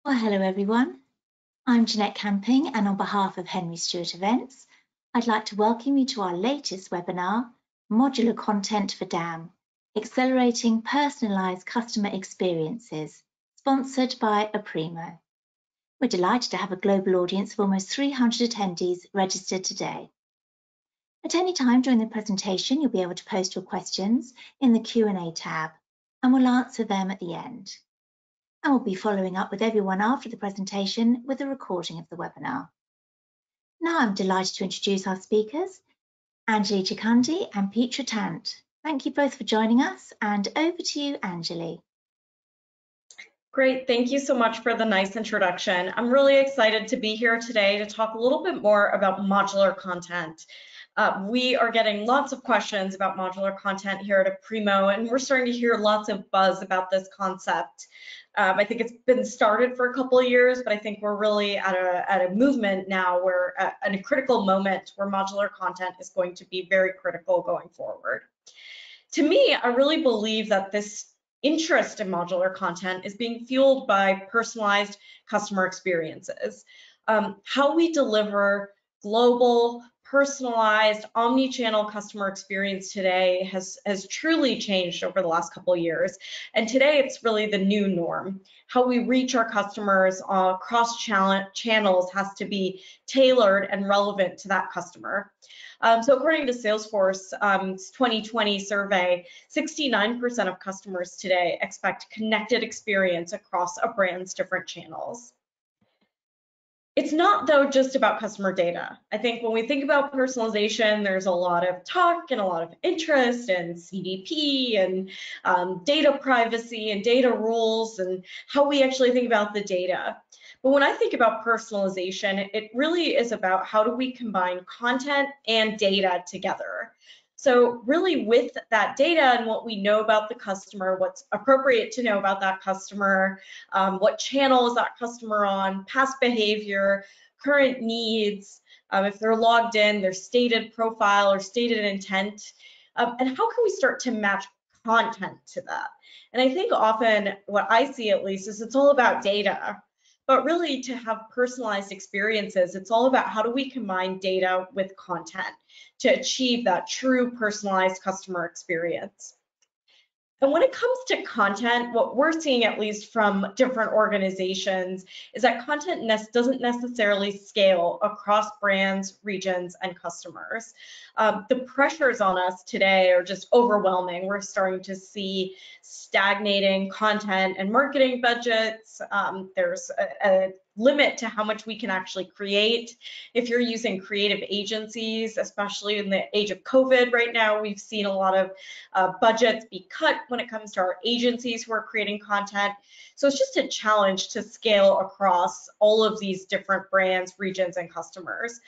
Well, hello everyone. I'm Jeanette Camping, and on behalf of Henry Stewart Events, I'd like to welcome you to our latest webinar, Modular Content for DAM, Accelerating Personalised Customer Experiences, sponsored by Aprimo. We're delighted to have a global audience of almost 300 attendees registered today. At any time during the presentation, you'll be able to post your questions in the Q&A tab, and we'll answer them at the end. And we'll be following up with everyone after the presentation with a recording of the webinar. Now I'm delighted to introduce our speakers, Anjali Chikandi and Petra Tant. Thank you both for joining us, and over to you, Anjali. Great, thank you so much for the nice introduction. I'm really excited to be here today to talk a little bit more about modular content. We are getting lots of questions about modular content here at Aprimo, and we're starting to hear lots of buzz about this concept. I think it's been started for a couple of years, but I think we're really at a movement now where at a critical moment where modular content is going to be very critical going forward. To me, I really believe that this interest in modular content is being fueled by personalized customer experiences. How we deliver global, personalized, omni-channel customer experience today has truly changed over the last couple of years. And today it's really the new norm. How we reach our customers across channels has to be tailored and relevant to that customer. So according to Salesforce 2020 survey, 69% of customers today expect connected experience across a brand's different channels. It's not, though, just about customer data. I think when we think about personalization, there's a lot of talk and a lot of interest in CDP and data privacy and data rules and how we actually think about the data. But when I think about personalization, it really is about how do we combine content and data together. So really with that data and what we know about the customer, what's appropriate to know about that customer, what channel is that customer on, past behavior, current needs, if they're logged in, their stated profile or stated intent, and how can we start to match content to that? And I think often what I see at least is it's all about data. But really to have personalized experiences, it's all about how do we combine data with content to achieve that true personalized customer experience. And when it comes to content, what we're seeing, at least from different organizations, is that content doesn't necessarily scale across brands, regions, and customers. The pressures on us today are just overwhelming. We're starting to see stagnating content and marketing budgets. There's a limit to how much we can actually create. If you're using creative agencies, especially in the age of COVID right now, we've seen a lot of budgets be cut when it comes to our agencies who are creating content. So it's just a challenge to scale across all of these different brands, regions, and customers.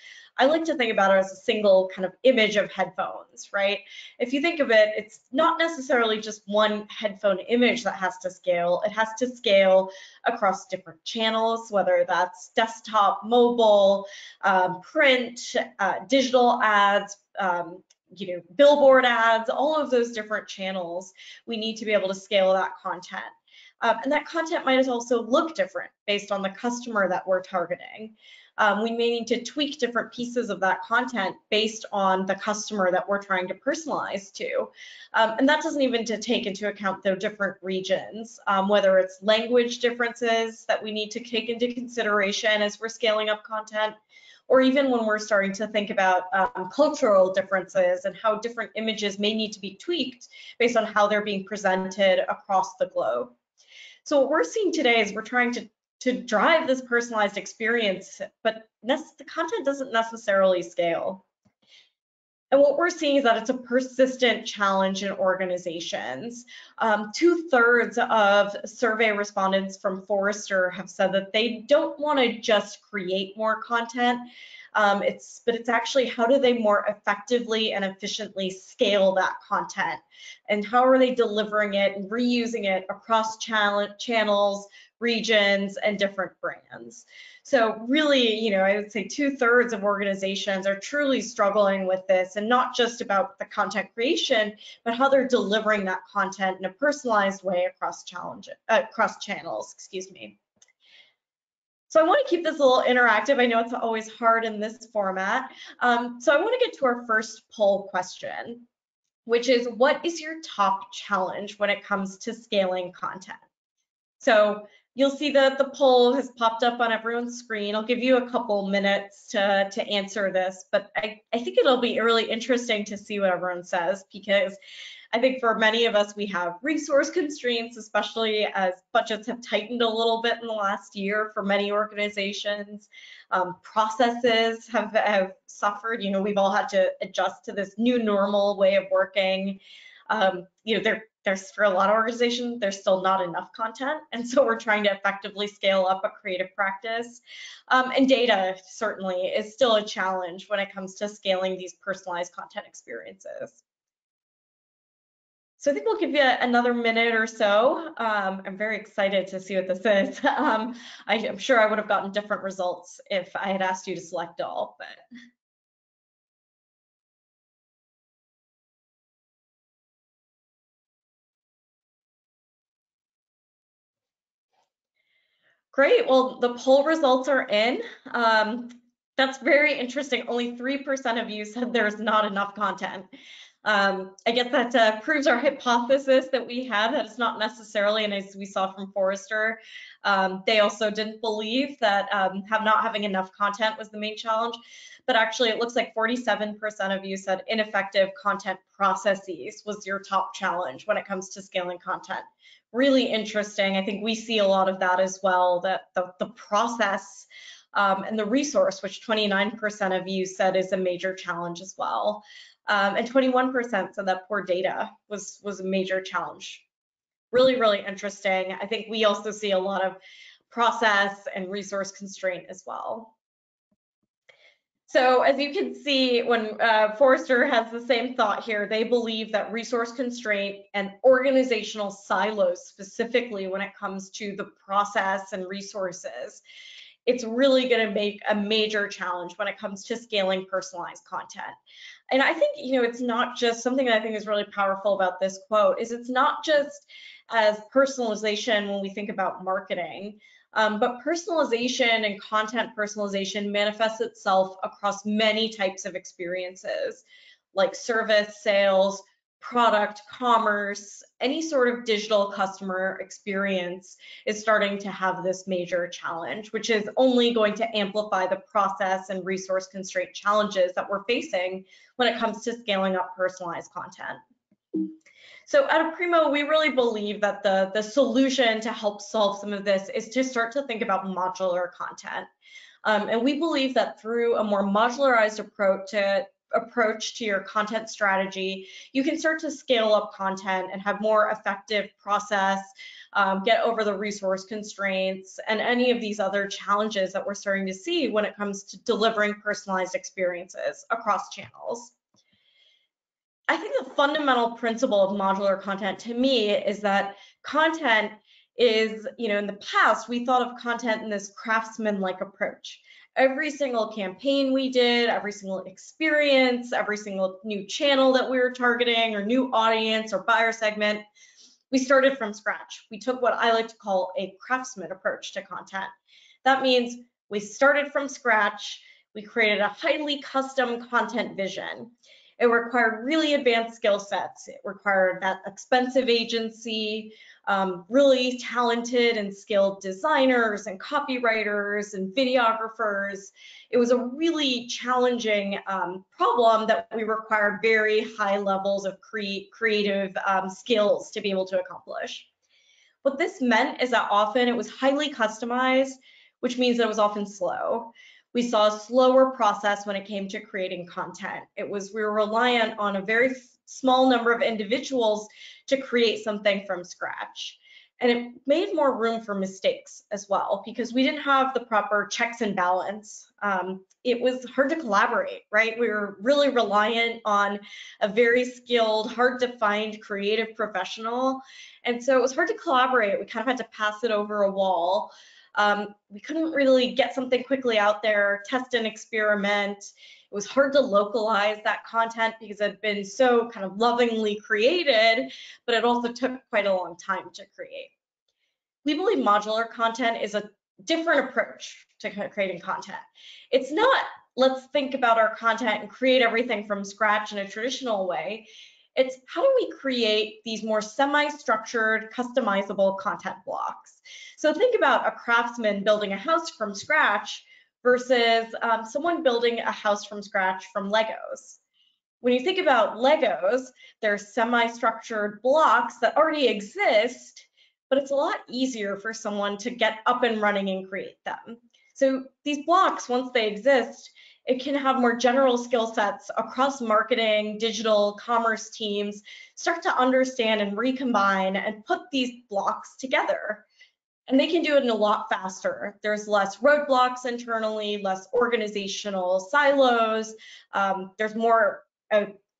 I like to think about it as a single kind of image of headphones, right? If you think of it, it's not necessarily just one headphone image that has to scale. It has to scale across different channels, whether that's desktop, mobile, print, digital ads, billboard ads, all of those different channels. We need to be able to scale that content. And that content might also look different based on the customer that we're targeting. We may need to tweak different pieces of that content based on the customer that we're trying to personalize to. And that doesn't even take into account the different regions, whether it's language differences that we need to take into consideration as we're scaling up content, or even when we're starting to think about cultural differences and how different images may need to be tweaked based on how they're being presented across the globe. So what we're seeing today is we're trying to drive this personalized experience, but the content doesn't necessarily scale. And what we're seeing is that it's a persistent challenge in organizations. 2/3 of survey respondents from Forrester have said that they don't want to just create more content, but it's actually how do they more effectively and efficiently scale that content, and how are they delivering it and reusing it across channels, regions, and different brands. So really, I would say 2/3 of organizations are truly struggling with this, and not just about the content creation, but how they're delivering that content in a personalized way across channels, So I want to keep this a little interactive. I know it's always hard in this format. So I want to get to our first poll question, which is, what is your top challenge when it comes to scaling content? So you'll see that the poll has popped up on everyone's screen. I'll give you a couple minutes to answer this, but I think it'll be really interesting to see what everyone says, because I think for many of us, we have resource constraints, especially as budgets have tightened a little bit in the last year for many organizations. Processes have suffered. You know, we've all had to adjust to this new normal way of working. You know, there's for a lot of organizations, there's still not enough content. And so we're trying to effectively scale up a creative practice. And data certainly is still a challenge when it comes to scaling these personalized content experiences. So I think we'll give you another minute or so. I'm very excited to see what this is. I'm sure I would have gotten different results if I had asked you to select all, but. Great, well, the poll results are in. That's very interesting. Only 3% of you said there's not enough content. I guess that proves our hypothesis that we had, that it's not necessarily, and as we saw from Forrester, they also didn't believe that not having enough content was the main challenge. But actually, it looks like 47% of you said ineffective content processes was your top challenge when it comes to scaling content. Really interesting. I think we see a lot of that as well, that the process and the resource, which 29% of you said is a major challenge as well. And 21% said that poor data was a major challenge. Really, really interesting. I think we also see a lot of process and resource constraint as well. So as you can see, when Forrester has the same thought here, they believe that resource constraint and organizational silos, specifically when it comes to the process and resources, it's really going to make a major challenge when it comes to scaling personalized content. And I think, you know, it's not just something that I think is really powerful about this quote, is it's not just as personalization when we think about marketing, but personalization and content personalization manifests itself across many types of experiences, like service, sales, product, commerce, any sort of digital customer experience is starting to have this major challenge, which is only going to amplify the process and resource constraint challenges that we're facing when it comes to scaling up personalized content. So at Aprimo, we really believe that the solution to help solve some of this is to start to think about modular content. And we believe that through a more modularized approach to your content strategy, you can start to scale up content and have more effective process, get over the resource constraints and any of these other challenges that we're starting to see when it comes to delivering personalized experiences across channels. I think the fundamental principle of modular content to me is that content is, you know, in the past, we thought of content in this craftsman-like approach. Every single campaign we did, every single experience, every single new channel that we were targeting or new audience or buyer segment, we started from scratch. We took what I like to call a craftsman approach to content. That means we started from scratch. We created a highly custom content vision. It required really advanced skill sets. It required that expensive agency, really talented and skilled designers and copywriters and videographers. It was a really challenging problem that we required very high levels of creative skills to be able to accomplish. What this meant is that often it was highly customized, which means that it was often slow. We saw a slower process when it came to creating content. We were reliant on a very small number of individuals to create something from scratch. And it made more room for mistakes as well, because we didn't have the proper checks and balance. It was hard to collaborate, right? We were really reliant on a very skilled, hard to find creative professional. And so it was hard to collaborate. We kind of had to pass it over a wall. We couldn't really get something quickly out there, test and experiment. It was hard to localize that content because it had been so kind of lovingly created, but it also took quite a long time to create. We believe modular content is a different approach to creating content. It's not, let's think about our content and create everything from scratch in a traditional way. It's how do we create these more semi-structured, customizable content blocks? So think about a craftsman building a house from scratch versus someone building a house from scratch from Legos. When you think about Legos, they're semi-structured blocks that already exist, but it's a lot easier for someone to get up and running and create them. So these blocks, once they exist, it can have more general skill sets across marketing, digital, commerce teams, start to understand and recombine and put these blocks together. And they can do it in a lot faster. There's less roadblocks internally, less organizational silos. There's more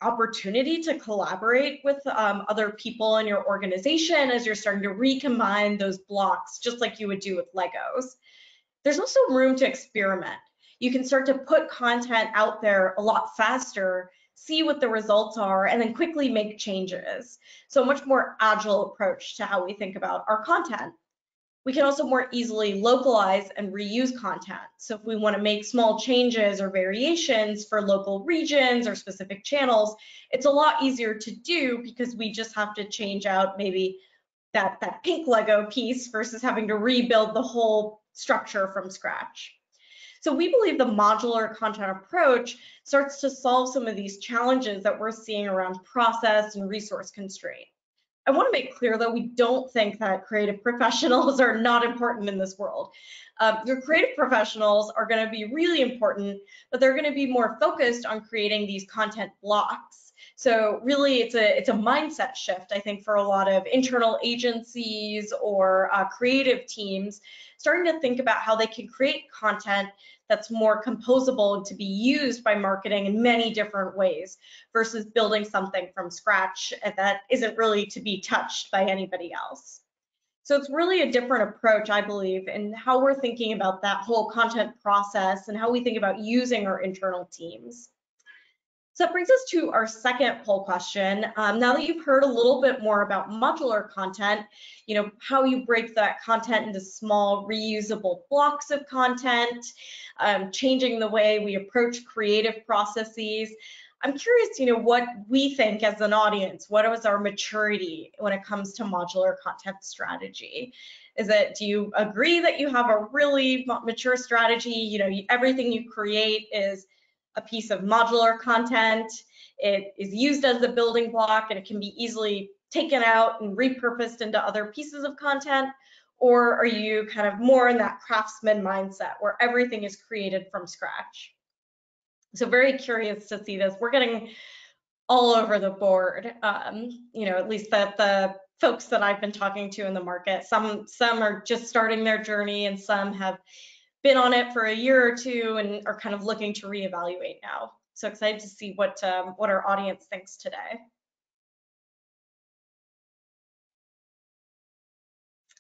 opportunity to collaborate with other people in your organization as you're starting to recombine those blocks, just like you would do with Legos. There's also room to experiment. You can start to put content out there a lot faster, see what the results are, and then quickly make changes. So a much more agile approach to how we think about our content. We can also more easily localize and reuse content. So if we want to make small changes or variations for local regions or specific channels, it's a lot easier to do because we just have to change out maybe that pink Lego piece versus having to rebuild the whole structure from scratch. So we believe the modular content approach starts to solve some of these challenges that we're seeing around process and resource constraint. I want to make clear that we don't think that creative professionals are not important in this world. Your creative professionals are going to be really important, but they're going to be more focused on creating these content blocks. So really, it's a mindset shift, I think, for a lot of internal agencies or creative teams, starting to think about how they can create content that's more composable to be used by marketing in many different ways versus building something from scratch that isn't really to be touched by anybody else. So it's really a different approach, I believe, in how we're thinking about that whole content process and how we think about using our internal teams. So that brings us to our second poll question. Now that you've heard a little bit more about modular content, how you break that content into small reusable blocks of content, changing the way we approach creative processes. I'm curious, what we think as an audience, what is our maturity when it comes to modular content strategy? Do you agree that you have a really mature strategy? Everything you create is a piece of modular content. It is used as a building block and it can be easily taken out and repurposed into other pieces of content? Or are you kind of more in that craftsman mindset where everything is created from scratch? So very curious to see this. We're getting all over the board, at least the folks that I've been talking to in the market. Some are just starting their journey and some have been on it for a year or two and are kind of looking to reevaluate now. So excited to see what our audience thinks today.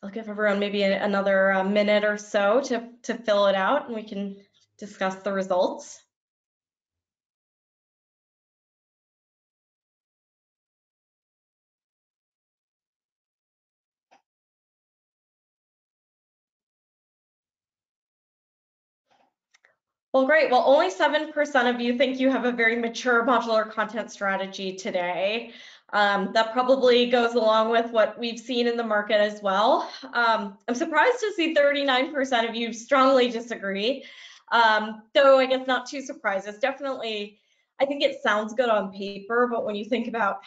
I'll give everyone maybe another minute or so to fill it out and we can discuss the results. Well, great. Well, only 7% of you think you have a very mature modular content strategy today. That probably goes along with what we've seen in the market as well. I'm surprised to see 39% of you strongly disagree. Though I guess not too surprised. It's definitely, I think it sounds good on paper, but when you think about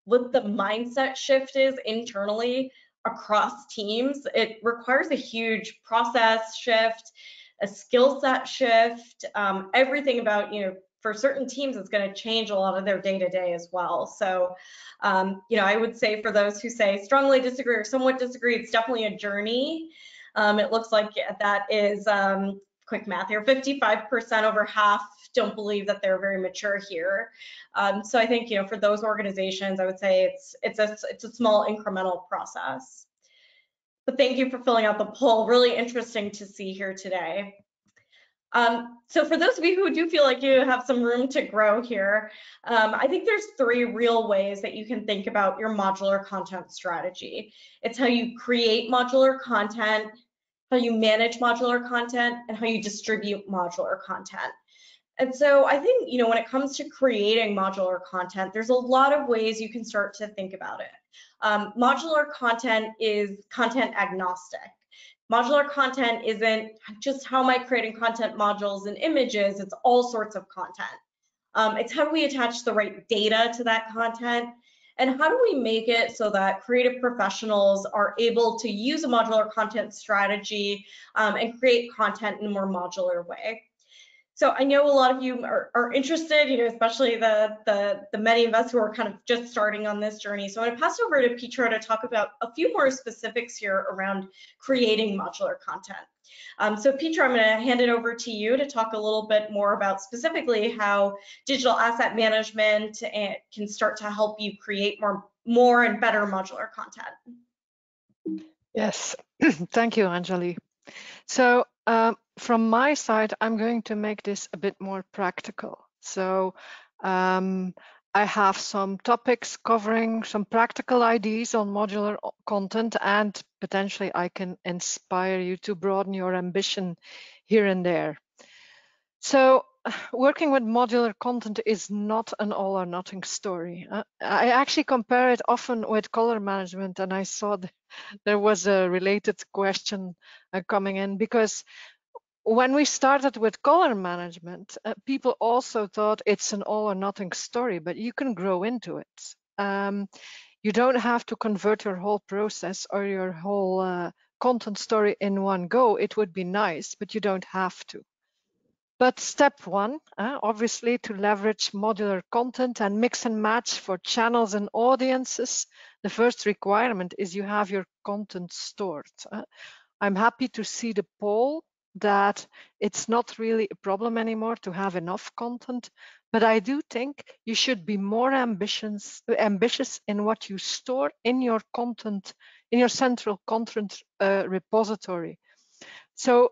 what the mindset shift is internally across teams, it requires a huge process shift, a skill set shift, everything about, for certain teams, it's going to change a lot of their day-to-day as well. So, I would say for those who say strongly disagree or somewhat disagree, it's definitely a journey. It looks like that is, quick math here, 55% over half don't believe that they're very mature here. So I think, for those organizations, I would say it's a small incremental process. But thank you for filling out the poll. Really interesting to see here today. So for those of you who do feel like you have some room to grow here, I think there's 3 real ways that you can think about your modular content strategy. It's how you create modular content, how you manage modular content, and how you distribute modular content. And so I think, when it comes to creating modular content, there's a lot of ways you can start to think about it. Modular content is content agnostic. Modular content isn't just how am I creating content modules and images, it's all sorts of content. It's how do we attach the right data to that content, and how do we make it so that creative professionals are able to use a modular content strategy and create content in a more modular way. So I know a lot of you are interested, especially the many of us who are kind of just starting on this journey. So I'm going to pass over to Petra to talk about a few more specifics here around creating modular content. So Petra, I'm going to hand it over to you to talk a little bit more about specifically how digital asset management can start to help you create more and better modular content. Yes, thank you, Anjali. So from my side, I'm going to make this a bit more practical. So I have some topics covering some practical ideas on modular content, and potentially I can inspire you to broaden your ambition here and there. So working with modular content is not an all or nothing story. I actually compare it often with color management, and I saw there was a related question coming in, because when we started with color management, people also thought it's an all or nothing story, but you can grow into it. You don't have to convert your whole process or your whole content story in one go. It would be nice, but you don't have to. But step one, obviously, to leverage modular content and mix and match for channels and audiences, the first requirement is you have your content stored. I'm happy to see the poll that it's not really a problem anymore to have enough content, but I do think you should be more ambitious in what you store in your content, in your central content repository. So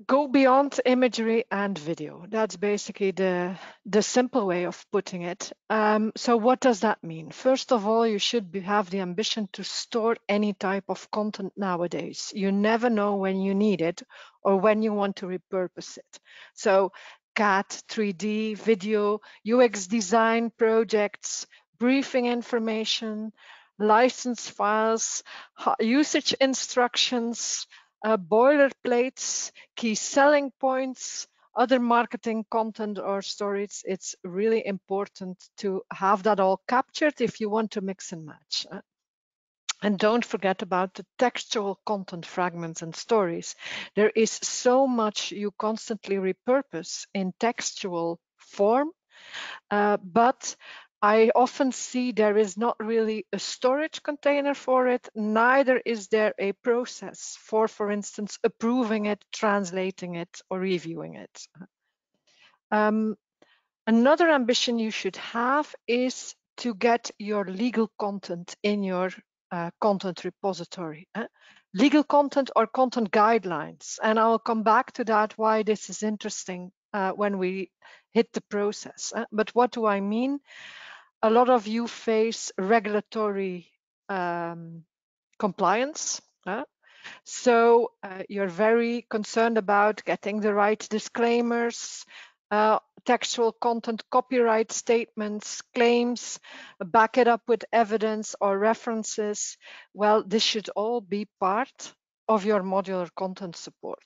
go beyond imagery and video. That's basically the simple way of putting it. So what does that mean? First of all, you should have the ambition to store any type of content nowadays. You never know when you need it or when you want to repurpose it. So CAD, 3D, video, UX design projects, briefing information, license files, usage instructions, boilerplates, key selling points, other marketing content or stories. It's really important to have that all captured if you want to mix and match. And don't forget about the textual content fragments and stories. There is so much you constantly repurpose in textual form, but I often see there is not really a storage container for it, neither is there a process for instance, approving it, translating it, or reviewing it. Another ambition you should have is to get your legal content in your content repository. Legal content or content guidelines, and I'll come back to that, why this is interesting when we hit the process. But what do I mean? A lot of you face regulatory compliance. So you're very concerned about getting the right disclaimers, textual content, copyright statements, claims, back it up with evidence or references. Well, this should all be part of your modular content support.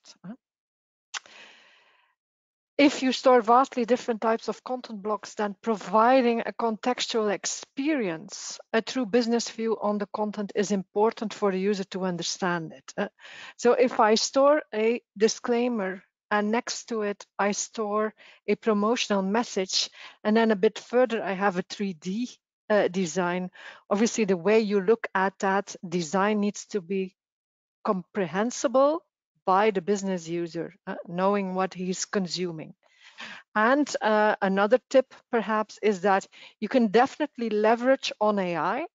If you store vastly different types of content blocks, then providing a contextual experience, a true business view on the content is important for the user to understand it. So if I store a disclaimer and next to it, I store a promotional message, and then a bit further, I have a 3D design. Obviously, the way you look at that design needs to be comprehensible by the business user, knowing what he's consuming. And another tip perhaps is that you can definitely leverage on AI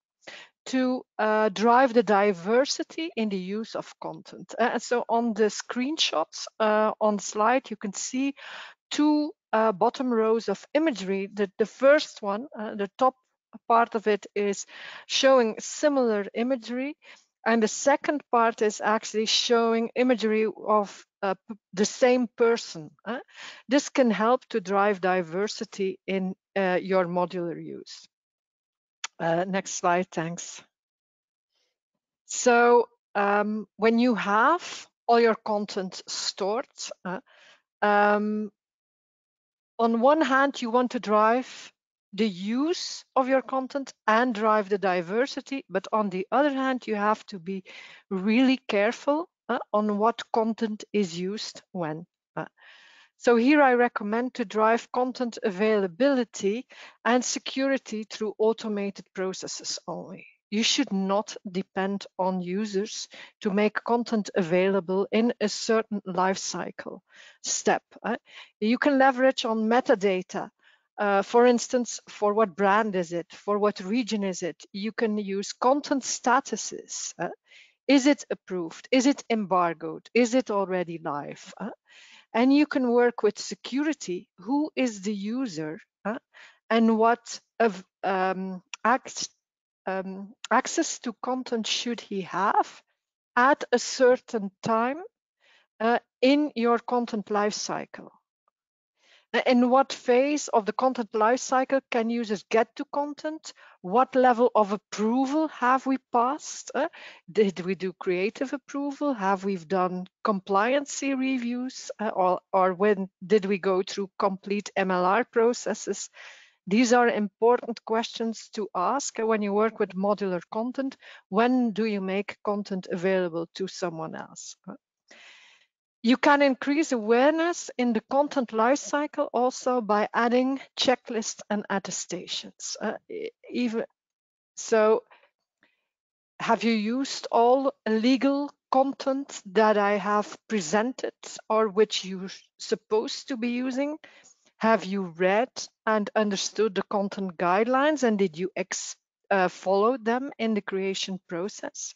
to drive the diversity in the use of content. And so on the screenshots on slide, you can see two bottom rows of imagery. The first one, the top part of it, is showing similar imagery. And the second part is actually showing imagery of the same person. This can help to drive diversity in your modular use. Next slide, thanks. So when you have all your content stored, on one hand, you want to drive the use of your content and drive the diversity, but on the other hand, you have to be really careful on what content is used when. So here I recommend to drive content availability and security through automated processes only. You should not depend on users to make content available in a certain life cycle step. You can leverage on metadata. For instance, for what brand is it? For what region is it? You can use content statuses. Is it approved? Is it embargoed? Is it already live? And you can work with security. Who is the user? And what access to content should he have at a certain time in your content lifecycle? In what phase of the content lifecycle can users get to content? What level of approval have we passed? Did we do creative approval? Have we done compliancy reviews? Or when did we go through complete MLR processes? These are important questions to ask when you work with modular content. When do you make content available to someone else? You can increase awareness in the content lifecycle also by adding checklists and attestations. Have you used all legal content that I have presented or which you're supposed to be using? Have you read and understood the content guidelines, and did you follow them in the creation process?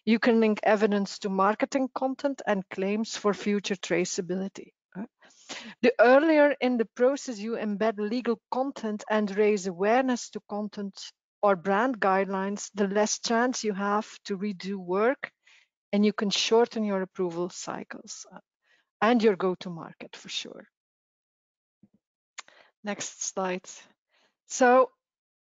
You can link evidence to marketing content and claims for future traceability. The earlier in the process you embed legal content and raise awareness to content or brand guidelines, the less chance you have to redo work, and you can shorten your approval cycles and your go-to-market for sure. Next slide. So,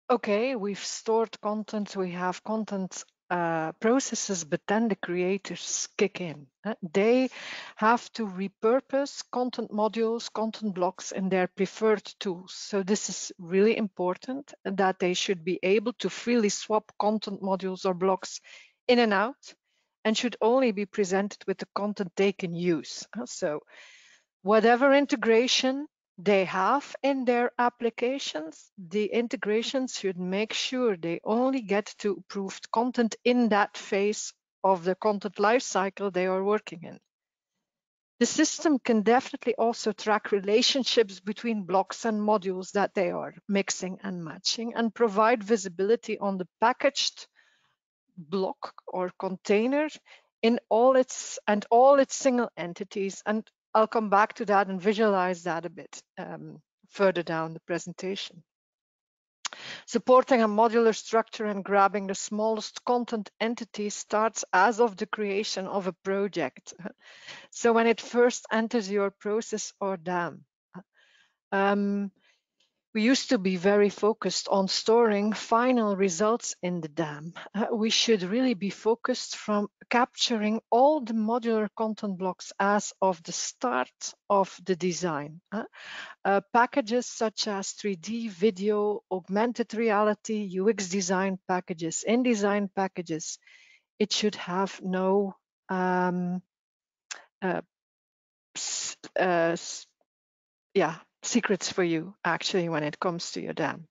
okay, we've stored content, we have content processes, but then the creators kick in. They have to repurpose content modules, content blocks in their preferred tools. So this is really important, that they should be able to freely swap content modules or blocks in and out, and should only be presented with the content they can use. So whatever integration they have in their applications, the integrations should make sure they only get to approved content in that phase of the content lifecycle they are working in. The system can definitely also track relationships between blocks and modules that they are mixing and matching, and provide visibility on the packaged block or container in all its single entities. And I'll come back to that and visualize that a bit further down the presentation. Supporting a modular structure and grabbing the smallest content entity starts as of the creation of a project. So when it first enters your process or DAM. We used to be very focused on storing final results in the DAM. We should really be focused from capturing all the modular content blocks as of the start of the design. Packages such as 3D, video, augmented reality, UX design packages, InDesign packages, it should have no secrets for you actually when it comes to your DAM.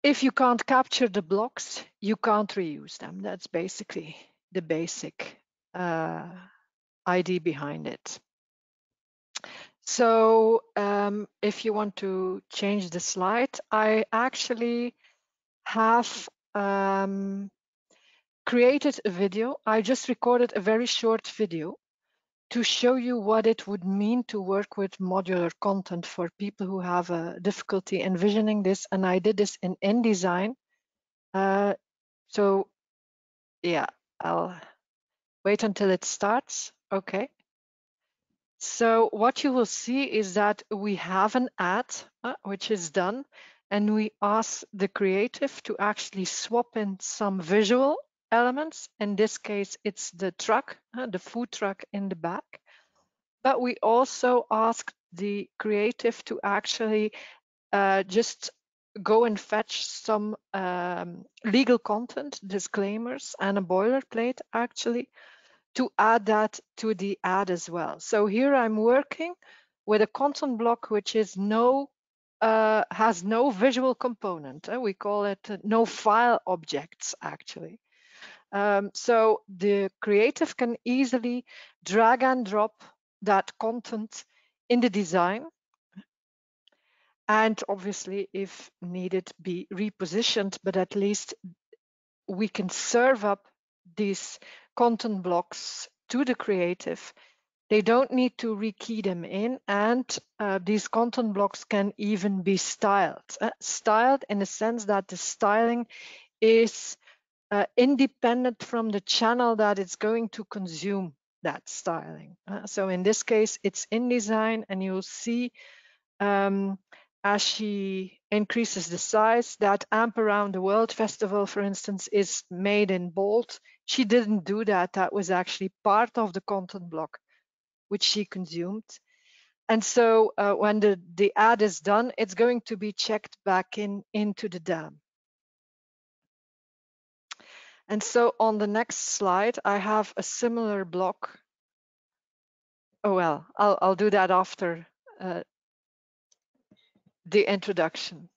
If you can't capture the blocks, you can't reuse them. That's basically the basic idea behind it. So if you want to change the slide, I actually have created a video. I just recorded a very short video to show you what it would mean to work with modular content for people who have a difficulty envisioning this. And I did this in InDesign. So yeah, I'll wait until it starts. Okay. So what you will see is that we have an ad which is done, and we ask the creative to actually swap in some visual elements. In this case, it's the truck, the food truck in the back. But we also ask the creative to actually just go and fetch some legal content, disclaimers, and a boilerplate actually, to add that to the ad as well. So here I'm working with a content block which is has no visual component. We call it no file objects actually. So the creative can easily drag and drop that content in the design, and obviously if needed be repositioned, but at least we can serve up these content blocks to the creative. They don't need to rekey them in, and these content blocks can even be styled. Styled in the sense that the styling is independent from the channel that it's going to consume that styling. So in this case, it's InDesign, and you'll see as she increases the size, that AMP Around the World Festival, for instance, is made in bold. She didn't do that. That was actually part of the content block which she consumed. And so when the ad is done, it's going to be checked back into the DAM. And so on the next slide, I have a similar block. Oh, well, I'll do that after the introduction.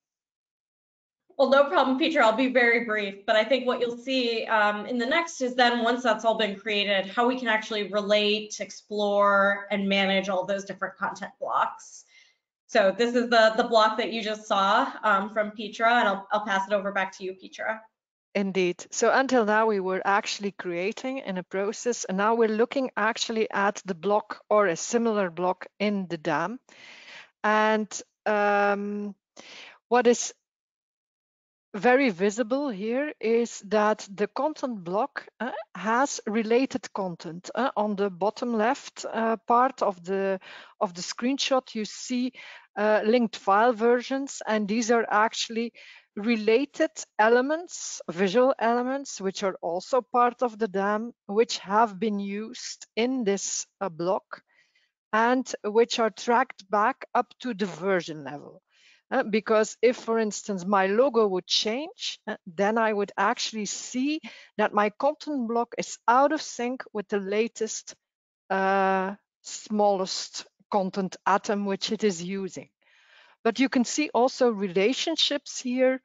Well, no problem, Peter. I'll be very brief, but I think what you'll see in the next is then once that's all been created, how we can actually relate, explore, and manage all those different content blocks. So this is the block that you just saw from Petra, and I'll pass it over back to you, Petra. Indeed. So until now, we were actually creating in a process, and now we're looking actually at the block or a similar block in the DAM. And what is very visible here is that the content block has related content. On the bottom left part of the screenshot, you see linked file versions, and these are actually related elements, visual elements, which are also part of the DAM, which have been used in this block and which are tracked back up to the version level. Because if, for instance, my logo would change, then I would actually see that my content block is out of sync with the latest, smallest content atom which it is using. But you can see also relationships here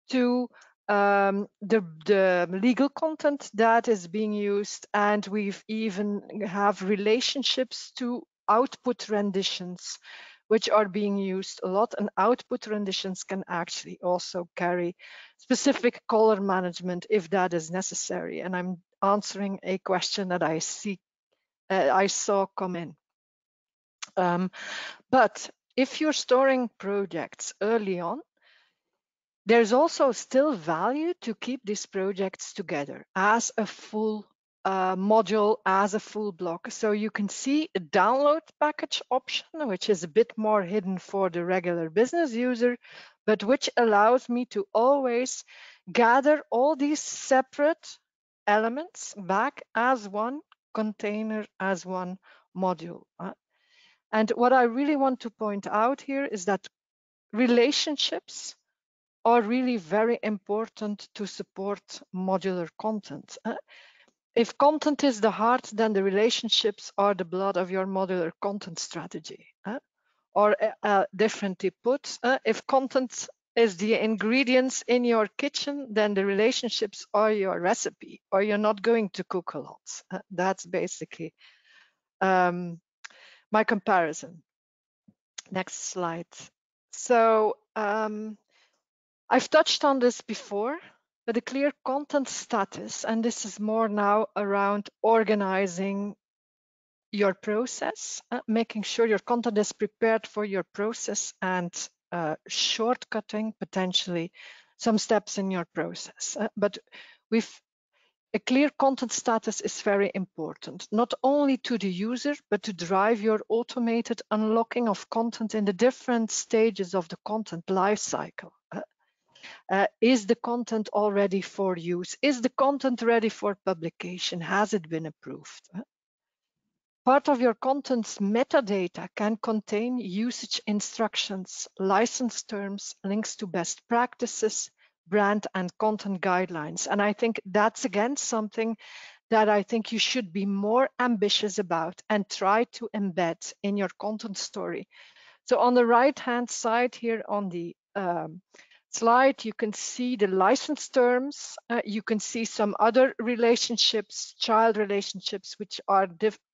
to the legal content that is being used, and we've even have relationships to output renditions which are being used a lot, and output renditions can actually also carry specific color management if that is necessary. And I'm answering a question that I saw come in. But if you're storing projects early on, there's also still value to keep these projects together as a full module, as a full block. So you can see a download package option, which is a bit more hidden for the regular business user, but which allows me to always gather all these separate elements back as one container, as one module. And what I really want to point out here is that relationships are really very important to support modular content. If content is the heart, then the relationships are the blood of your modular content strategy. Or differently put, if content is the ingredients in your kitchen, then the relationships are your recipe, or you're not going to cook a lot. That's basically my comparison. Next slide. So I've touched on this before, but a clear content status, and this is more now around organizing your process, making sure your content is prepared for your process, and shortcutting potentially some steps in your process. But A clear content status is very important, not only to the user, but to drive your automated unlocking of content in the different stages of the content lifecycle. Is the content all ready for use? Is the content ready for publication? Has it been approved? Part of your content's metadata can contain usage instructions, license terms, links to best practices, brand and content guidelines. And I think that's again something that I think you should be more ambitious about and try to embed in your content story. So on the right-hand side here on the slide, you can see the license terms. You can see some other relationships, child relationships, which are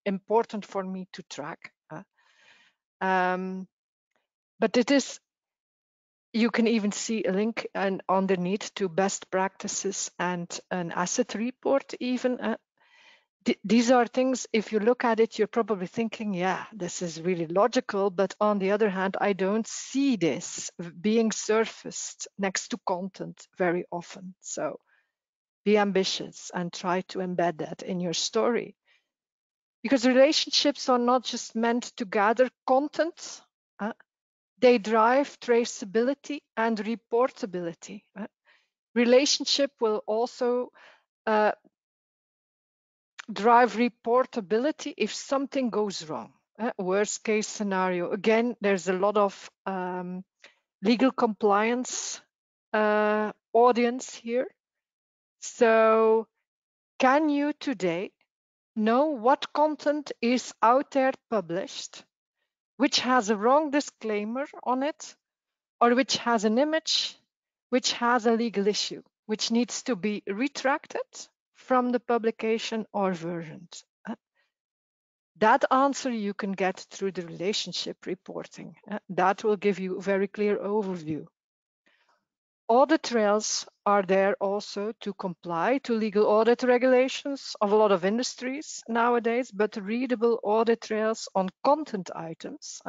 important for me to track. But it is, you can even see a link underneath to best practices and an asset report even. These are things, if you look at it, you're probably thinking, yeah, this is really logical. But on the other hand, I don't see this being surfaced next to content very often. So be ambitious and try to embed that in your story. Because relationships are not just meant to gather content, they drive traceability and reportability. Relationship will also drive reportability if something goes wrong. Worst case scenario. Again, there's a lot of legal compliance audience here. So can you today know what content is out there published, which has a wrong disclaimer on it, or which has an image, which has a legal issue, which needs to be retracted from the publication or versioned? That answer you can get through the relationship reporting. That will give you a very clear overview. Audit trails are there also to comply to legal audit regulations of a lot of industries nowadays, but readable audit trails on content items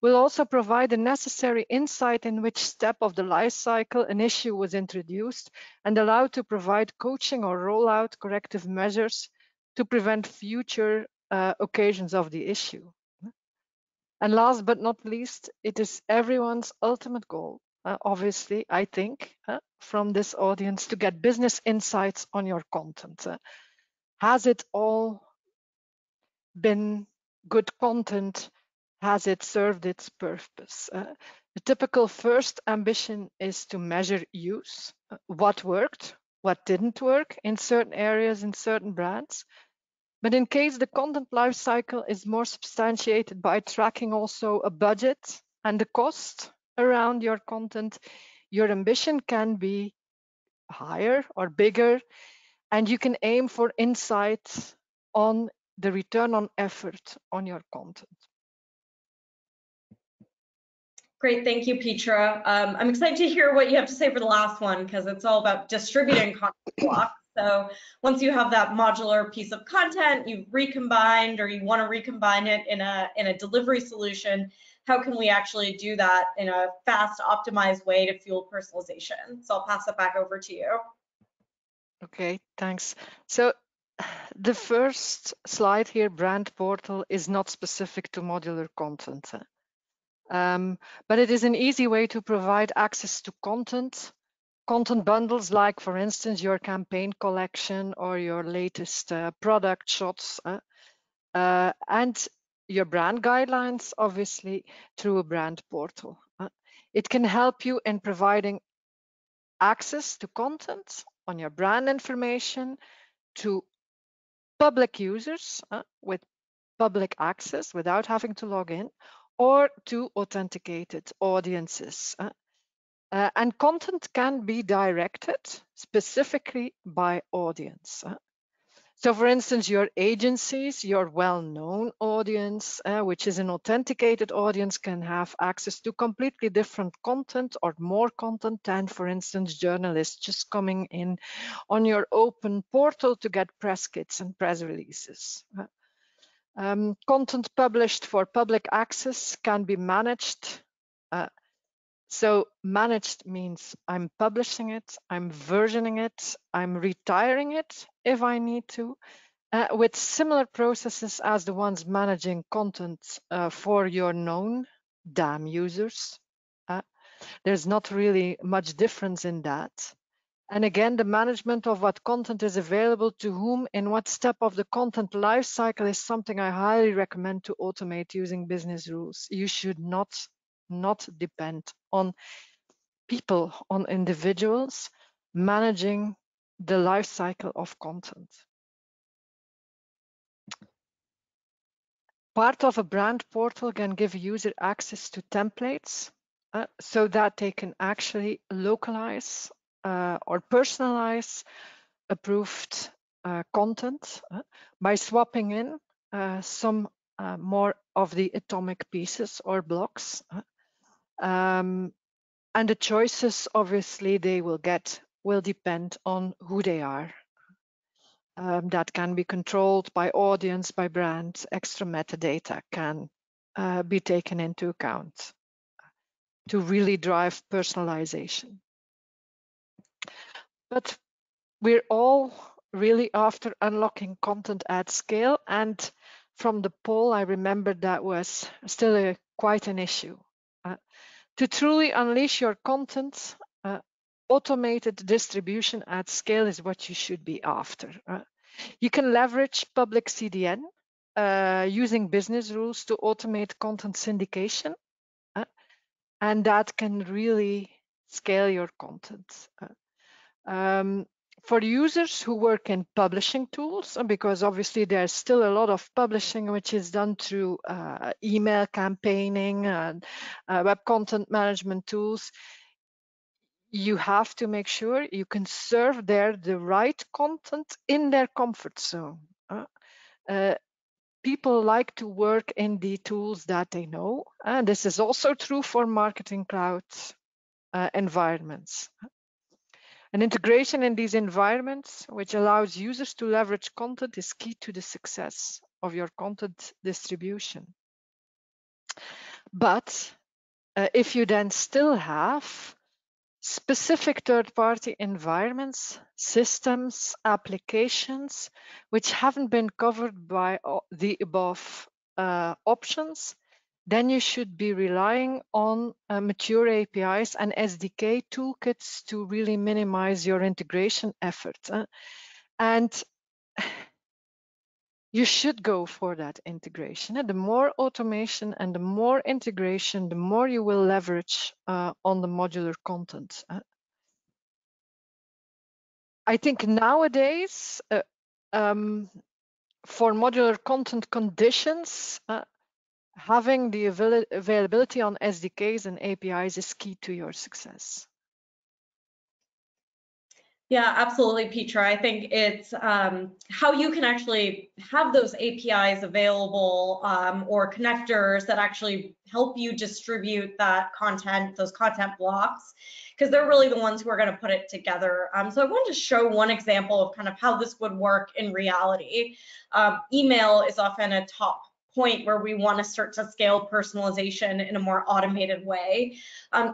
will also provide the necessary insight in which step of the life cycle an issue was introduced and allow to provide coaching or roll out corrective measures to prevent future occasions of the issue. And last but not least, it is everyone's ultimate goal, obviously, I think, from this audience to get business insights on your content. Has it all been good content? Has it served its purpose? The typical first ambition is to measure use, what worked, what didn't work in certain areas, in certain brands. But in case the content lifecycle is more substantiated by tracking also a budget and the cost around your content, your ambition can be higher or bigger, and you can aim for insights on the return on effort on your content. Great, thank you, Petra. I'm excited to hear what you have to say for the last one, because it's all about distributing content blocks. So once you have that modular piece of content, you've recombined or you want to recombine it in a delivery solution, how can we actually do that in a fast, optimized way to fuel personalization? So I'll pass it back over to you. Okay, thanks. So the first slide here, brand portal, is not specific to modular content. But it is an easy way to provide access to content bundles, like for instance your campaign collection or your latest product shots, and your brand guidelines, obviously, through a brand portal. It can help you in providing access to content on your brand information to public users with public access without having to log in, or to authenticated audiences. And content can be directed specifically by audience. So for instance, your agencies, your well-known audience, which is an authenticated audience, can have access to completely different content or more content than, for instance, journalists just coming in on your open portal to get press kits and press releases. Content published for public access can be managed So managed means I'm publishing it, I'm versioning it, I'm retiring it if I need to, with similar processes as the ones managing content for your known DAM users. There's not really much difference in that. And again, the management of what content is available to whom in what step of the content lifecycle is something I highly recommend to automate using business rules. You should not depend on people, on individuals managing the lifecycle of content. Part of a brand portal can give a user access to templates so that they can actually localize or personalize approved content by swapping in some more of the atomic pieces or blocks. And the choices, obviously, they will get will depend on who they are. That can be controlled by audience, by brand. Extra metadata can be taken into account to really drive personalization. But we're all really after unlocking content at scale, and from the poll, I remember that was still quite an issue. To truly unleash your content, automated distribution at scale is what you should be after. You can leverage public CDN using business rules to automate content syndication, and that can really scale your content. For users who work in publishing tools, because obviously there's still a lot of publishing which is done through email campaigning and web content management tools, you have to make sure you can serve there the right content in their comfort zone. People like to work in the tools that they know, and this is also true for Marketing Cloud environments. An integration in these environments, which allows users to leverage content, is key to the success of your content distribution. But if you then still have specific third-party environments, systems, applications, which haven't been covered by the above options, then you should be relying on mature APIs and SDK toolkits to really minimize your integration effort. And you should go for that integration. The more automation and the more integration, the more you will leverage on the modular content. I think nowadays, for modular content conditions, having the availability on SDKs and APIs is key to your success. Yeah, absolutely, Petra. I think it's how you can actually have those APIs available or connectors that actually help you distribute that content, those content blocks, because they're really the ones who are going to put it together. So I wanted to show one example of kind of how this would work in reality. Email is often a top point where we want to start to scale personalization in a more automated way.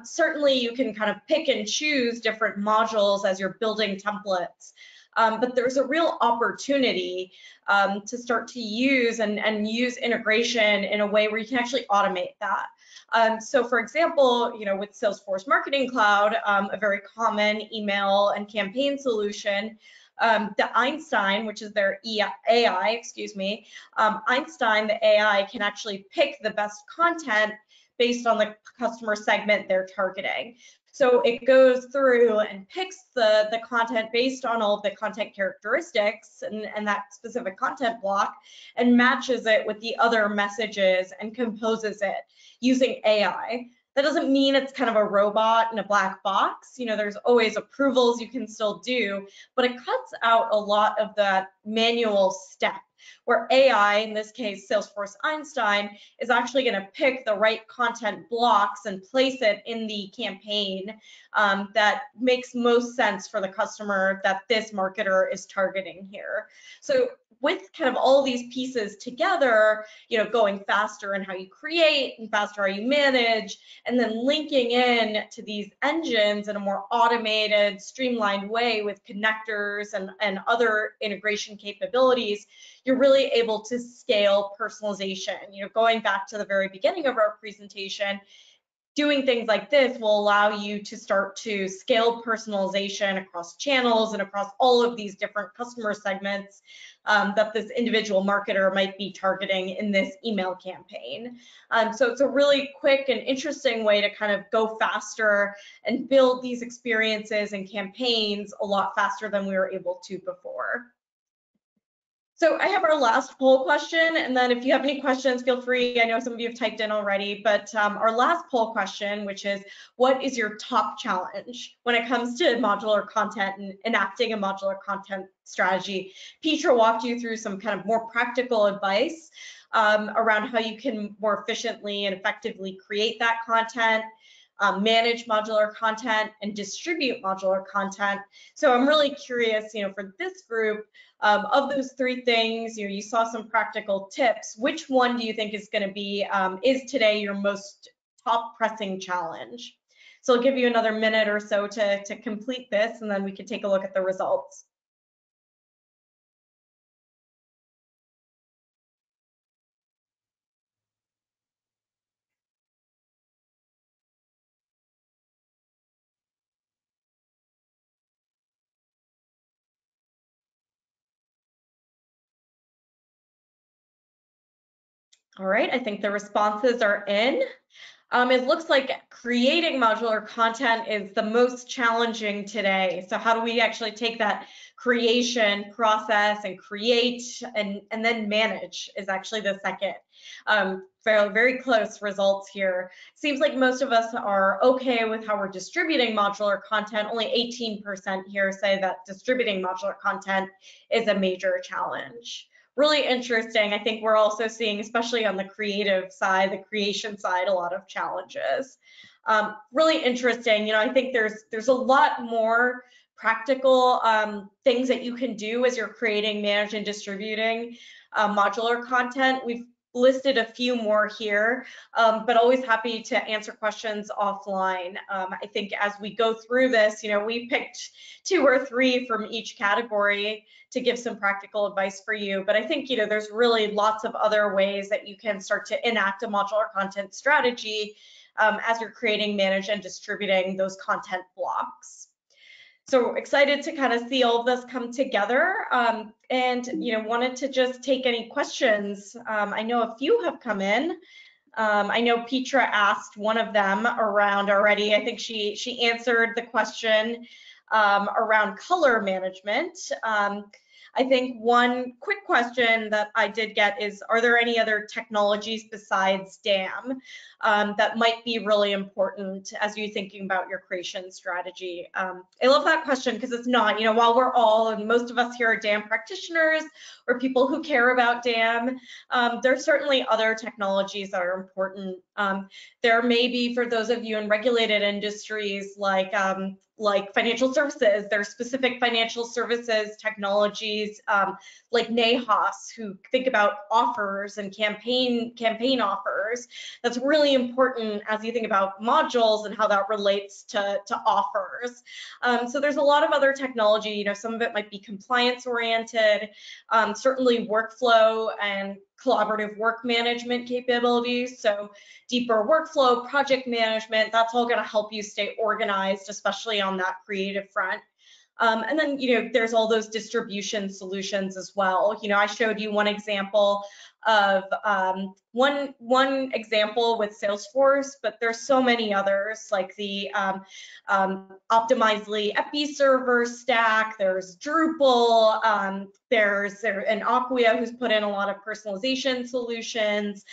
Certainly you can kind of pick and choose different modules as you're building templates, but there's a real opportunity to start to use and use integration in a way where you can actually automate that. So for example, with Salesforce Marketing Cloud, a very common email and campaign solution, the Einstein, which is their AI, Einstein, the AI can actually pick the best content based on the customer segment they're targeting. So it goes through and picks the content based on all of the content characteristics and that specific content block and matches it with the other messages and composes it using AI. That doesn't mean it's kind of a robot in a black box. There's always approvals you can still do, but it cuts out a lot of that manual step where AI, in this case Salesforce Einstein, is actually going to pick the right content blocks and place it in the campaign that makes most sense for the customer that this marketer is targeting here. So with kind of all these pieces together, going faster in how you create and faster how you manage, and then linking in to these engines in a more automated, streamlined way with connectors and other integration capabilities, you're really able to scale personalization. Going back to the very beginning of our presentation, doing things like this will allow you to start to scale personalization across channels and across all of these different customer segments that this individual marketer might be targeting in this email campaign. So it's a really quick and interesting way to kind of go faster and build these experiences and campaigns a lot faster than we were able to before. So I have our last poll question, and then if you have any questions, feel free. I know some of you have typed in already, but our last poll question, which is, what is your top challenge when it comes to modular content and enacting a modular content strategy? Petra walked you through some kind of more practical advice around how you can more efficiently and effectively create that content, manage modular content, and distribute modular content. So I'm really curious, for this group, of those three things, you saw some practical tips. Which one do you think is going to be, is today your most top pressing challenge? So I'll give you another minute or so to complete this, and then we can take a look at the results. All right, I think the responses are in. It looks like creating modular content is the most challenging today. So how do we actually take that creation process and create and then manage is actually the second. Very, very close results here. Seems like most of us are okay with how we're distributing modular content. Only 18% here say that distributing modular content is a major challenge. Really interesting. I think we're also seeing, especially on the creative side, the creation side, a lot of challenges. Really interesting. I think there's a lot more practical things that you can do as you're creating, managing, and distributing modular content. We've listed a few more here, but always happy to answer questions offline. I think as we go through this, we picked 2 or 3 from each category to give some practical advice for you. But I think, there's really lots of other ways that you can start to enact a modular content strategy as you're creating, manage, and distributing those content blocks. So excited to kind of see all of this come together, and wanted to just take any questions. I know a few have come in. I know Petra asked one of them around already. I think she answered the question around color management. I think one quick question that I did get is, are there any other technologies besides DAM that might be really important as you're thinking about your creation strategy? I love that question because it's not, while we're all, and most of us here are DAM practitioners or people who care about DAM, there's certainly other technologies that are important. There may be, for those of you in regulated industries like financial services, there's specific financial services technologies like NAHAS, who think about offers and campaign offers. That's really important as you think about modules and how that relates to offers. So there's a lot of other technology. Some of it might be compliance oriented, certainly workflow and collaborative work management capabilities. So deeper workflow, project management, that's all going to help you stay organized, especially on that creative front. And then, there's all those distribution solutions as well. I showed you one example of one example with Salesforce, but there's so many others, like the Optimizely Epi server stack. There's Drupal. There's an Acquia who's put in a lot of personalization solutions.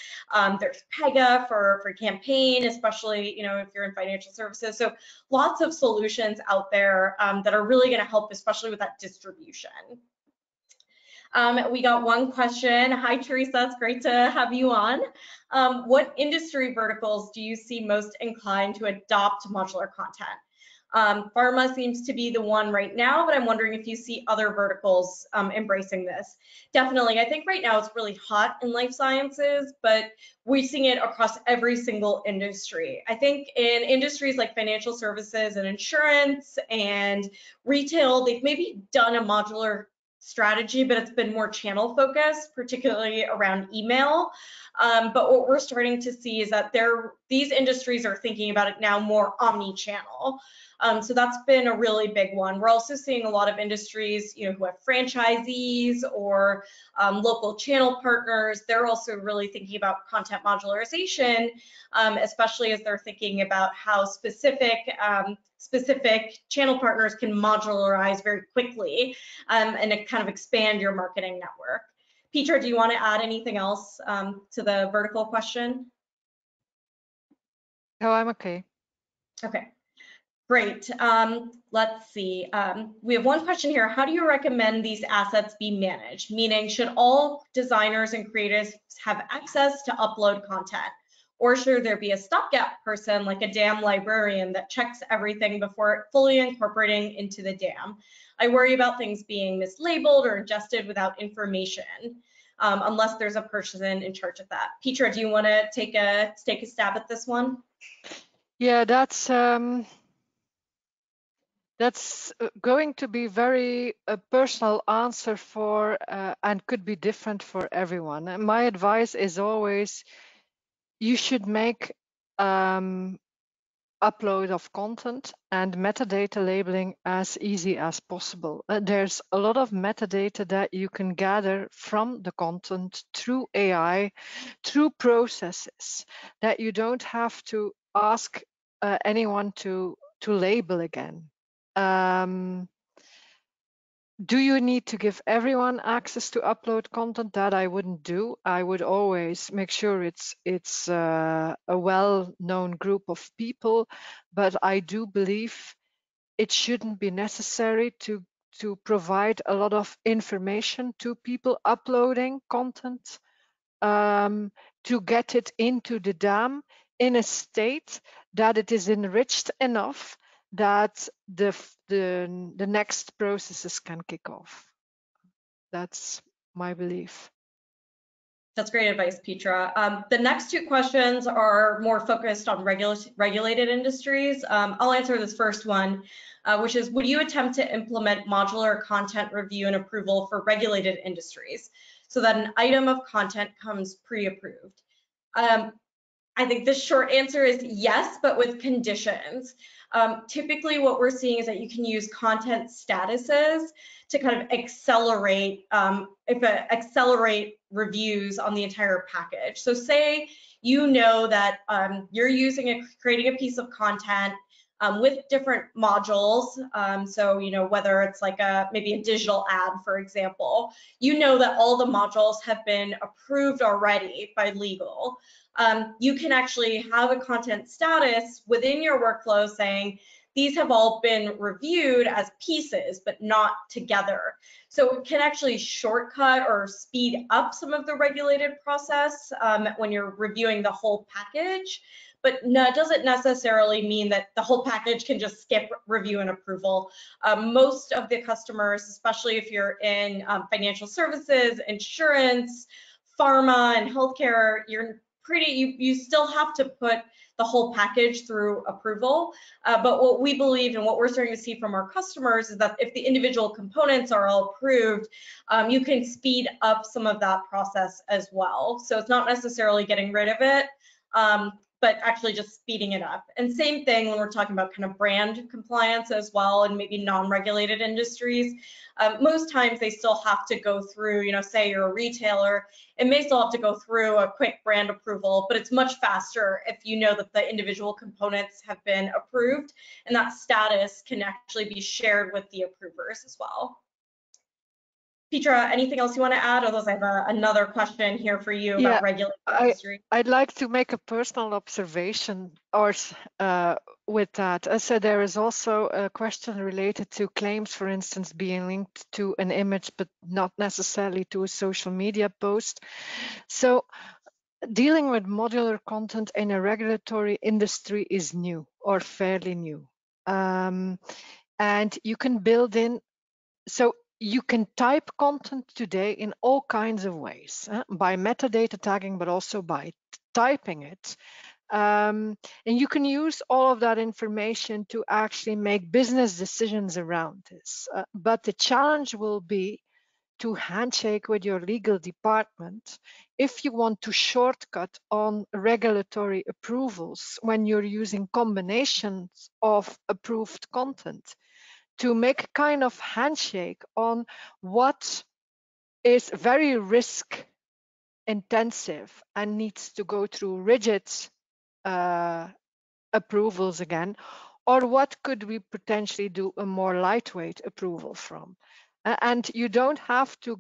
There's Pega for campaign, especially if you're in financial services. So lots of solutions out there that are really going to help, especially with that distribution. We got one question. Hi, Teresa. It's great to have you on. What industry verticals do you see most inclined to adopt modular content? Pharma seems to be the one right now, but I'm wondering if you see other verticals embracing this. Definitely, I think right now it's really hot in life sciences, but we're seeing it across every single industry. I think in industries like financial services and insurance and retail, they've maybe done a modular strategy, but it's been more channel focused, particularly around email. But what we're starting to see is that these industries are thinking about it now more omni-channel. So that's been a really big one. We're also seeing a lot of industries, who have franchisees or local channel partners. They're also really thinking about content modularization, especially as they're thinking about how specific channel partners can modularize very quickly and kind of expand your marketing network. Petra, do you want to add anything else to the vertical question? No, I'm okay. Okay. Great. Let's see. We have one question here. How do you recommend these assets be managed? Meaning, should all designers and creatives have access to upload content? Or should there be a stopgap person like a DAM librarian that checks everything before fully incorporating into the DAM? I worry about things being mislabeled or ingested without information, unless there's a person in charge of that. Petra, do you want to take a stab at this one? Yeah, that's going to be very a personal answer for and could be different for everyone. And my advice is always you should make upload of content and metadata labeling as easy as possible. There's a lot of metadata that you can gather from the content through AI, through processes that you don't have to ask anyone to label again. Do you need to give everyone access to upload content? That I wouldn't do. I would always make sure it's a well-known group of people, but I do believe it shouldn't be necessary to provide a lot of information to people uploading content to get it into the DAM in a state that it is enriched enough that the next processes can kick off. That's my belief. That's great advice, Petra. The next two questions are more focused on regulated industries. I'll answer this first one, which is, would you attempt to implement modular content review and approval for regulated industries so that an item of content comes pre-approved? I think the short answer is yes, but with conditions. Typically what we're seeing is that you can use content statuses to kind of accelerate reviews on the entire package. So say you know that you're creating a piece of content with different modules. So whether it's like maybe a digital ad, for example, that all the modules have been approved already by legal. You can actually have a content status within your workflow saying these have all been reviewed as pieces, but not together. So it can actually shortcut or speed up some of the regulated process when you're reviewing the whole package. But it doesn't necessarily mean that the whole package can just skip review and approval. Most of the customers, especially if you're in financial services, insurance, pharma, and healthcare, you still have to put the whole package through approval. But what we believe and what we're starting to see from our customers is that if the individual components are all approved, you can speed up some of that process as well. So it's not necessarily getting rid of it, but actually just speeding it up. And same thing when we're talking about kind of brand compliance as well, and maybe non-regulated industries. Most times they still have to go through, say you're a retailer, it may still have to go through a quick brand approval, but it's much faster if you know that the individual components have been approved, and that status can actually be shared with the approvers as well. Petra, anything else you want to add? Otherwise, I have another question here for you about regulatory history. I'd like to make a personal observation with that. So there is also a question related to claims, for instance, being linked to an image, but not necessarily to a social media post. So dealing with modular content in a regulatory industry is new or fairly new. And you can build in, so you can type content today in all kinds of ways, by metadata tagging, but also by typing it. And you can use all of that information to actually make business decisions around this. But the challenge will be to handshake with your legal department if you want to shortcut on regulatory approvals when you're using combinations of approved content, to make a kind of handshake on what is very risk intensive and needs to go through rigid approvals again, or what could we potentially do a more lightweight approval from. And you don't have to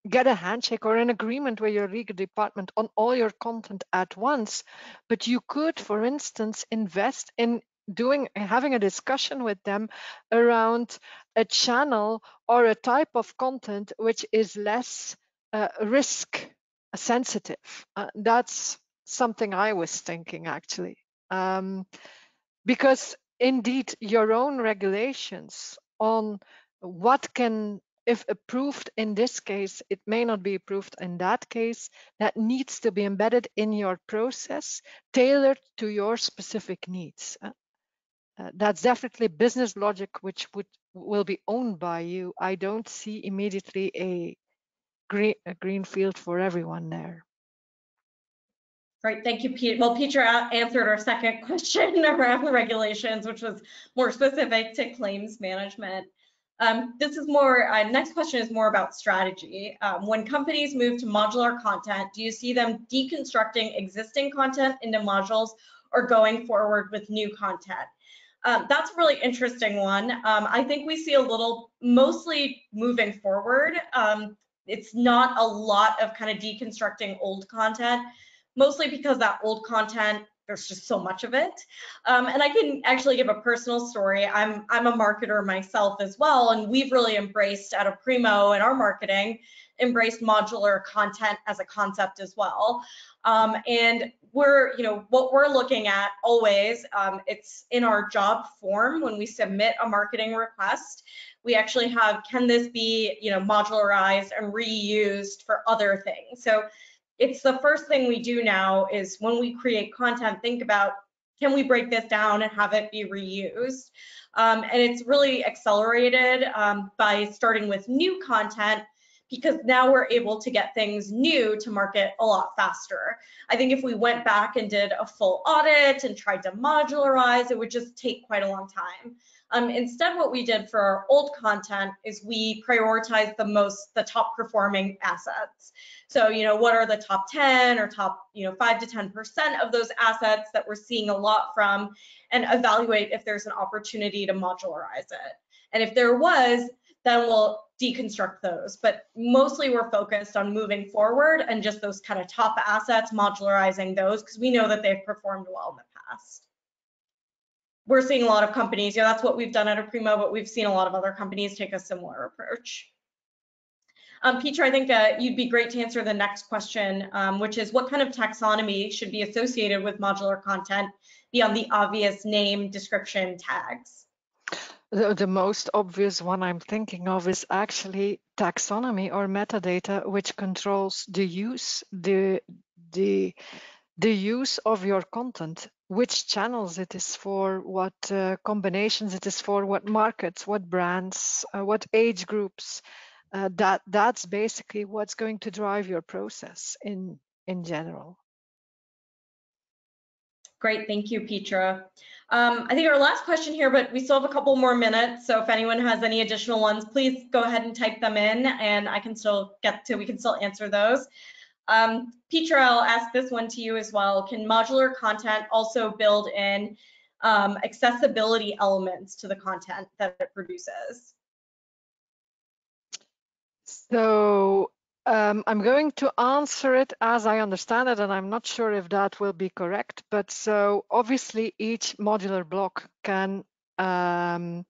get a handshake or an agreement with your legal department on all your content at once, but you could, for instance, invest in having a discussion with them around a channel or a type of content which is less risk sensitive. That's something I was thinking, actually, because indeed your own regulations on what can, if approved in this case, it may not be approved in that case, that needs to be embedded in your process, tailored to your specific needs. That's definitely business logic which will be owned by you. I don't see immediately a green field for everyone there. Great, thank you, Pete. Well, Petra answered our second question around regulations, which was more specific to claims management. This is more, next question is more about strategy. When companies move to modular content, do you see them deconstructing existing content into modules or going forward with new content? That's a really interesting one. I think we see a little, mostly moving forward. It's not a lot of kind of deconstructing old content, mostly because that old content, there's just so much of it. And I can actually give a personal story. I'm a marketer myself as well, and we've really embraced at Aprimo in our marketing, embraced modular content as a concept as well. And we're, what we're looking at always, it's in our job form when we submit a marketing request. We actually have, can this be, modularized and reused for other things? So it's the first thing we do now is when we create content, think about, can we break this down and have it be reused? And it's really accelerated by starting with new content, because now we're able to get things new to market a lot faster. I think if we went back and did a full audit and tried to modularize, it would just take quite a long time. Instead, what we did for our old content is we prioritized the top performing assets. So, what are the top 10 or top, 5 to 10% of those assets that we're seeing a lot from, and evaluate if there's an opportunity to modularize it. And if there was, then we'll deconstruct those. But mostly we're focused on moving forward and just those kind of top assets, modularizing those, because we know that they've performed well in the past. We're seeing a lot of companies, that's what we've done at Aprimo, but we've seen a lot of other companies take a similar approach. Petra, I think you'd be great to answer the next question, which is what kind of taxonomy should be associated with modular content beyond the obvious name, description, tags? The most obvious one I'm thinking of is actually taxonomy or metadata, which controls the use, the use of your content, which channels it is for, what combinations it is for, what markets, what brands, what age groups. That's basically what's going to drive your process in general. Great, thank you, Petra. I think our last question here, but we still have a couple more minutes. So if anyone has any additional ones, please go ahead and type them in, and we can still answer those. Petra, I'll ask this one to you as well. Can modular content also build in accessibility elements to the content that it produces? So I'm going to answer it as I understand it, and I'm not sure if that will be correct. But so obviously each modular block can have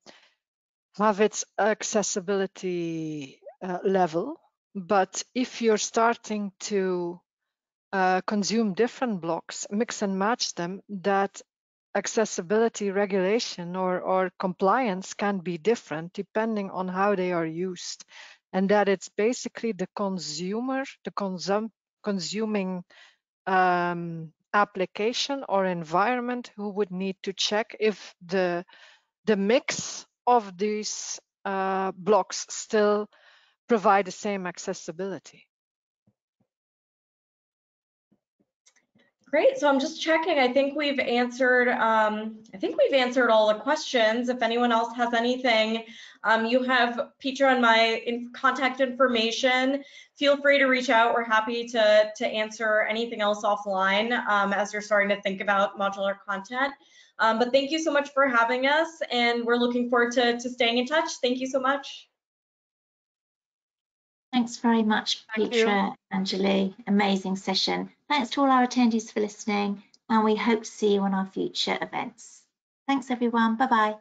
its accessibility level. But if you're starting to consume different blocks, mix and match them, that accessibility regulation or compliance can be different depending on how they are used, and that it's basically the consumer, the consuming application or environment who would need to check if the mix of these blocks still provide the same accessibility. Great. So I'm just checking. I think we've answered. All the questions. If anyone else has anything, you have Petra and my contact information. Feel free to reach out. We're happy to answer anything else offline as you're starting to think about modular content. But thank you so much for having us, and we're looking forward to staying in touch. Thank you so much. Thanks very much, Petra, Anjali. Amazing session. Thanks to all our attendees for listening, and we hope to see you on our future events. Thanks, everyone. Bye-bye.